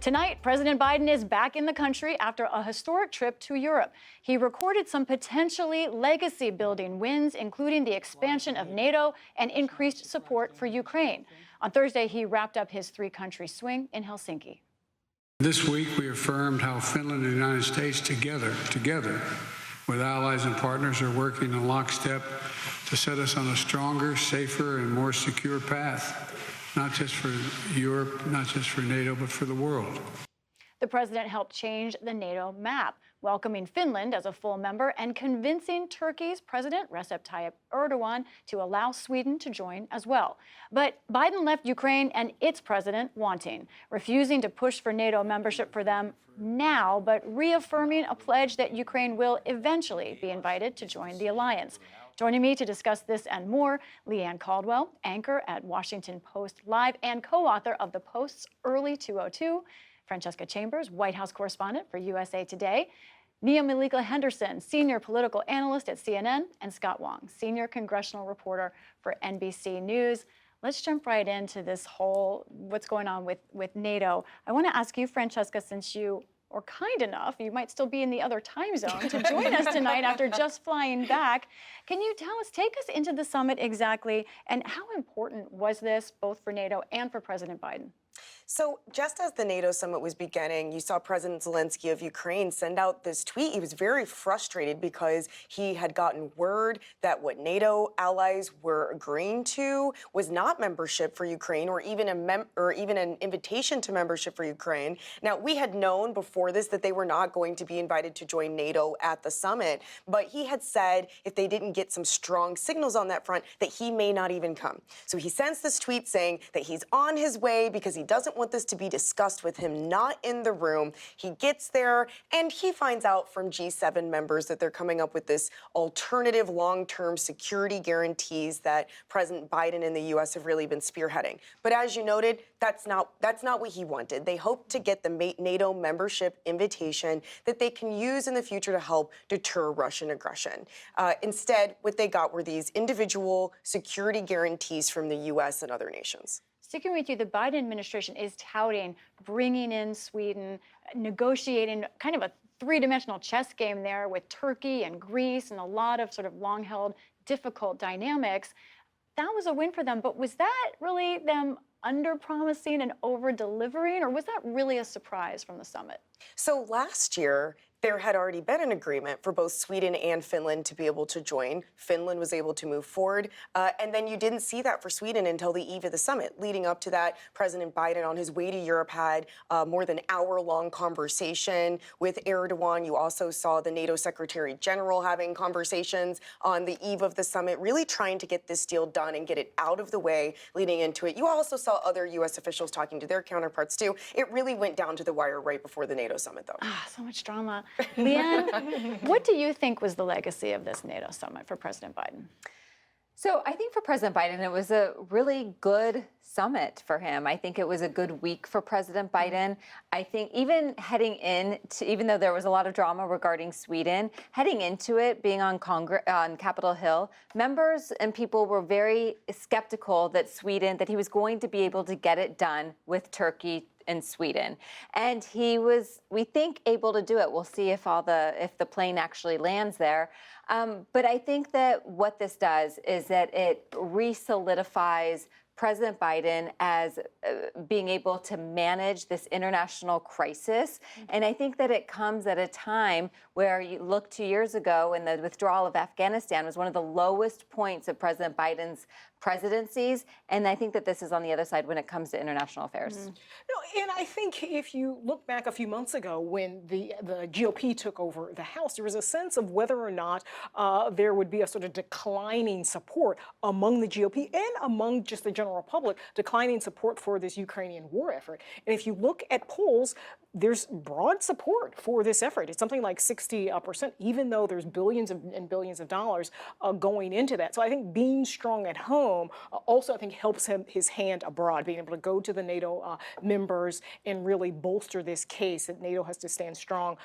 Tonight, President Biden is back in the country after a historic trip to Europe. He recorded some potentially legacy-building wins, including the expansion of NATO and increased support for Ukraine. On Thursday, he wrapped up his three-country swing in Helsinki. This week, we affirmed how Finland and the United States together, with allies and partners, are working in lockstep to set us on a stronger, safer, and more secure path, not just for Europe, not just for NATO, but for the world. The president helped change the NATO map, welcoming Finland as a full member and convincing Turkey's President Recep Tayyip Erdogan to allow Sweden to join as well. But Biden left Ukraine and its president wanting, refusing to push for NATO membership for them now, but reaffirming a pledge that Ukraine will eventually be invited to join the alliance. Joining me to discuss this and more, Leanne Caldwell, anchor at Washington Post Live and co-author of the Post's Early 202, Francesca Chambers, White House correspondent for USA Today, Nia Malika Henderson, senior political analyst at CNN, and Scott Wong, senior congressional reporter for NBC News. Let's jump right into this whole what's going on with NATO. I want to ask you, Francesca, since you are kind enough, you might still be in the other time zone, to join us tonight after just flying back. Can you tell us, take us into the summit exactly, and how important was this both for NATO and for President Biden? So just as the NATO summit was beginning, you saw President Zelensky of Ukraine send out this tweet. He was very frustrated because he had gotten word that what NATO allies were agreeing to was not membership for Ukraine, or even an invitation to membership for Ukraine. Now, we had known before this that they were not going to be invited to join NATO at the summit, but he had said if they didn't get some strong signals on that front, that he may not even come. So he sends this tweet saying that he's on his way because he doesn't want this to be discussed with him not in the room. He gets there and he finds out from G7 members that they're coming up with this alternative long-term security guarantees that President Biden and the U.S. have really been spearheading. But as you noted, that's not what he wanted. They hoped to get the NATO membership invitation that they can use in the future to help deter Russian aggression. Instead, what they got were these individual security guarantees from the U.S. and other nations. Sticking with you, the Biden administration is touting bringing in Sweden, negotiating kind of a three-dimensional chess game there with Turkey and Greece and a lot of sort of long-held difficult dynamics. That was a win for them, but was that really them under-promising and over-delivering, or was that really a surprise from the summit? So last year, there had already been an agreement for both Sweden and Finland to be able to join. Finland was able to move forward. And then you didn't see that for Sweden until the eve of the summit. Leading up to that, President Biden on his way to Europe had more than hour-long conversation with Erdogan. You also saw the NATO Secretary General having conversations on the eve of the summit, really trying to get this deal done and get it out of the way leading into it. You also saw other U.S. officials talking to their counterparts, too. It really went down to the wire right before the NATO summit, though. So much drama. Leanne, what do you think was the legacy of this NATO summit for President Biden? So I think for President Biden, it was a really good summit for him. I think it was a good week for President Biden. I think even heading into, even though there was a lot of drama regarding Sweden, heading into it, being on Capitol Hill, members and people were very skeptical that he was going to be able to get it done with Turkey and Sweden. And he was, we think, able to do it. We'll see if the plane actually lands there. But I think that what this does is that it re-solidifies President Biden as being able to manage this international crisis. And I think that it comes at a time where you look 2 years ago, and the withdrawal of Afghanistan was one of the lowest points of President Biden's presidencies. And I think that this is on the other side when it comes to international affairs. No, and I think if you look back a few months ago when the GOP took over the House, there was a sense of whether or not there would be a sort of declining support among the GOP and among just the general public, declining support for this Ukrainian war effort. And if you look at polls, there's broad support for this effort. It's something like 60%, even though there's billions and billions of dollars going into that. So I think being strong at home home also, I think, helps him his hand abroad, being able to go to the NATO members and really bolster this case that NATO has to stand strong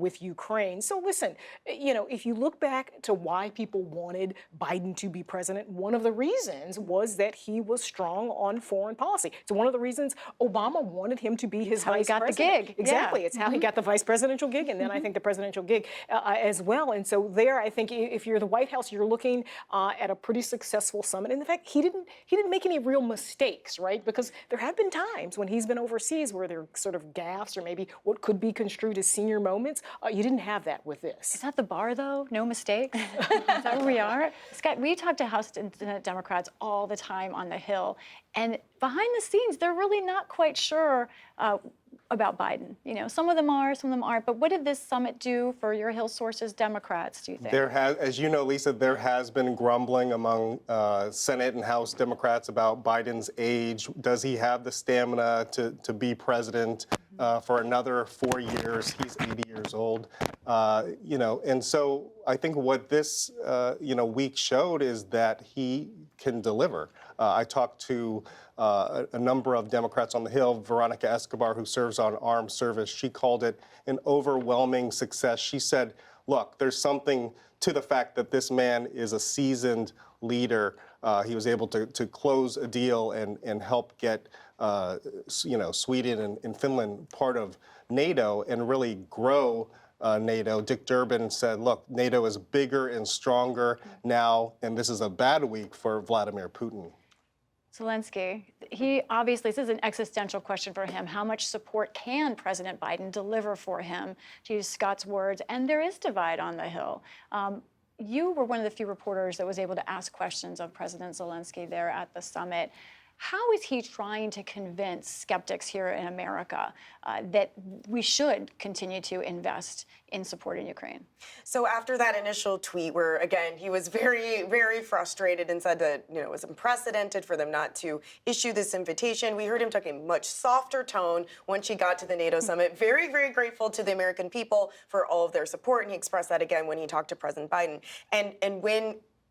with Ukraine. So listen, if you look back to why people wanted Biden to be president, one of the reasons was that he was strong on foreign policy. It's one of the reasons Obama wanted him to be his vice president. How he got the gig. Exactly. Yeah. It's how he got the vice presidential gig, and then I think the presidential gig as well. And so there, I think if you're the White House, you're looking at a pretty successful summit. And in fact, he didn't make any real mistakes, right? Because there have been times when he's been overseas where there are sort of gaffes or maybe what could be construed as senior moments. You didn't have that with this. Is that the bar, though? No mistakes? Is that where we are? Scott, we talk to House and Senate Democrats all the time on the Hill, and behind the scenes, they're really not quite sure about Biden. Some of them are, some of them aren't. But what did this summit do for your Hill sources, Democrats, do you think? There has, as you know, Lisa, there has been grumbling among Senate and House Democrats about Biden's age. Does he have the stamina to be president for another 4 years? He's 80 years old. And so I think what this, week showed is that he can deliver. I talked to a number of Democrats on the Hill, Veronica Escobar, who serves on armed service. She called it an overwhelming success. She said, look, there's something to the fact that this man is a seasoned leader. He was able to close a deal and help get, Sweden and Finland part of NATO and really grow NATO. Dick Durbin said, look, NATO is bigger and stronger now, and this is a bad week for Vladimir Putin. Zelensky, this is an existential question for him. How much support can President Biden deliver for him, to use Scott's words? And there is divide on the Hill. You were one of the few reporters that was able to ask questions of President Zelensky there at the summit. How is he trying to convince skeptics here in America that we should continue to invest in supporting Ukraine? So after that initial tweet where, again, he was very, very frustrated and said that, it was unprecedented for them not to issue this invitation, we heard him talk in a much softer tone once he got to the NATO summit. Very, very grateful to the American people for all of their support. And he expressed that again when he talked to President Biden. And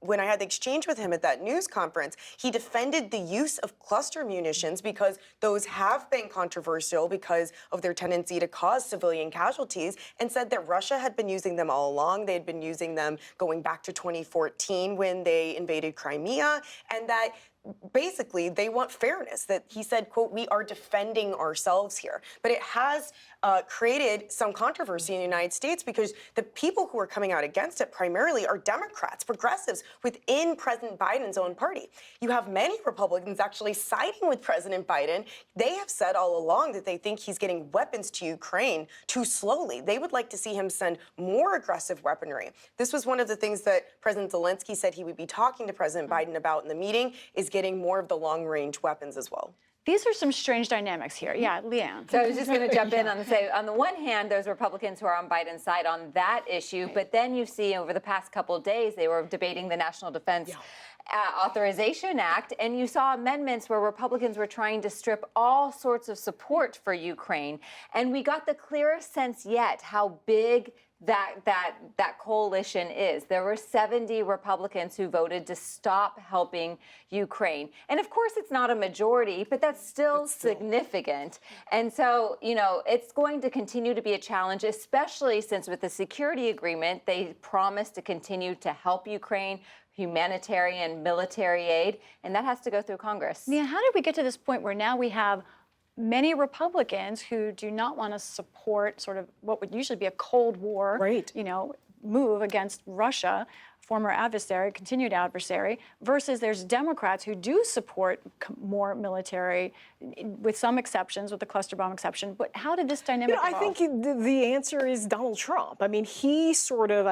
when I had the exchange with him at that news conference, he defended the use of cluster munitions because those have been controversial because of their tendency to cause civilian casualties, and said that Russia had been using them all along. They had been using them going back to 2014 when they invaded Crimea, and that basically they want fairness, that he said, quote, we are defending ourselves here. But it has created some controversy in the United States because the people who are coming out against it primarily are Democrats, progressives within President Biden's own party. You have many Republicans actually siding with President Biden. They have said all along that they think he's getting weapons to Ukraine too slowly. They would like to see him send more aggressive weaponry. This was one of the things that President Zelensky said he would be talking to President Biden about in the meeting, is getting more of the long-range weapons as well. These are some strange dynamics here. Yeah, Leanne. So I was just going to jump in and say, on the one hand, there's Republicans who are on Biden's side on that issue, but then you see over the past couple of days, they were debating the National Defense Authorization Act, and you saw amendments where Republicans were trying to strip all sorts of support for Ukraine. And we got the clearest sense yet how big that coalition is. There were 70 Republicans who voted to stop helping Ukraine. And of course, it's not a majority, but that's still significant. And so, it's going to continue to be a challenge, especially since with the security agreement, they promised to continue to help Ukraine, humanitarian, military aid, and that has to go through Congress. Yeah, how did we get to this point where now we have many Republicans who do not want to support sort of what would usually be a Cold War, move against Russia, former adversary, continued adversary, versus there's Democrats who do support more military, with some exceptions, with the cluster bomb exception. But how did this dynamic evolve? I think the answer is Donald Trump. I mean, he sort of,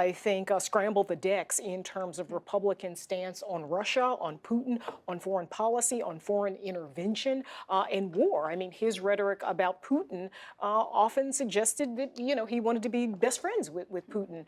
scrambled the decks in terms of Republican stance on Russia, on Putin, on foreign policy, on foreign intervention, and war. I mean, his rhetoric about Putin often suggested that, he wanted to be best friends with Putin.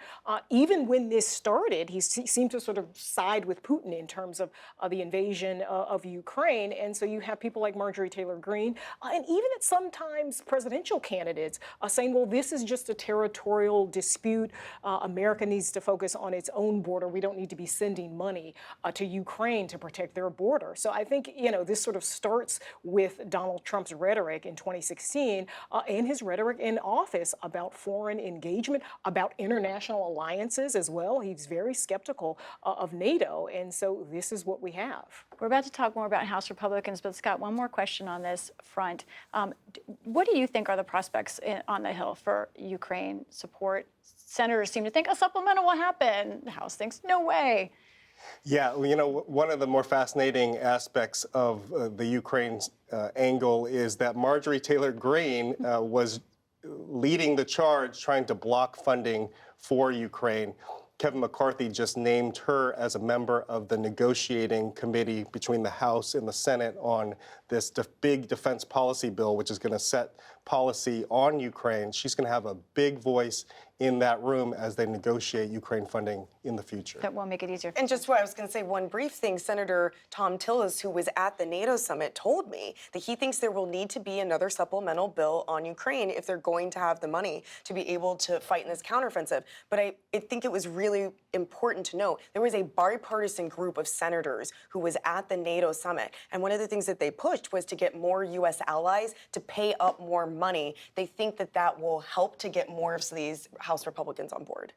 Even when this started, he seem to sort of side with Putin in terms of the invasion of Ukraine. And so you have people like Marjorie Taylor Greene, and even at sometimes presidential candidates saying, well, this is just a territorial dispute. America needs to focus on its own border. We don't need to be sending money to Ukraine to protect their border. So I think, this sort of starts with Donald Trump's rhetoric in 2016 and his rhetoric in office about foreign engagement, about international alliances as well. He's very skeptical of NATO. And so this is what we have. We're about to talk more about House Republicans, but Scott, one more question on this front. What do you think are the prospects on the Hill for Ukraine support? Senators seem to think a supplemental will happen. The House thinks no way. Yeah, one of the more fascinating aspects of the Ukraine angle is that Marjorie Taylor Greene was leading the charge trying to block funding for Ukraine. Kevin McCarthy just named her as a member of the negotiating committee between the House and the Senate on this big defense policy bill, which is going to set policy on Ukraine. She's going to have a big voice in that room as they negotiate Ukraine funding in the future. That will make it easier. And just what I was going to say, one brief thing, Senator Tom Tillis, who was at the NATO summit, told me that he thinks there will need to be another supplemental bill on Ukraine if they're going to have the money to be able to fight in this counteroffensive. But I think it was really important to note there was a bipartisan group of senators who was at the NATO summit. And one of the things that they pushed was to get more U.S. allies to pay up more money. They think that that will help to get more of these House Republicans on board.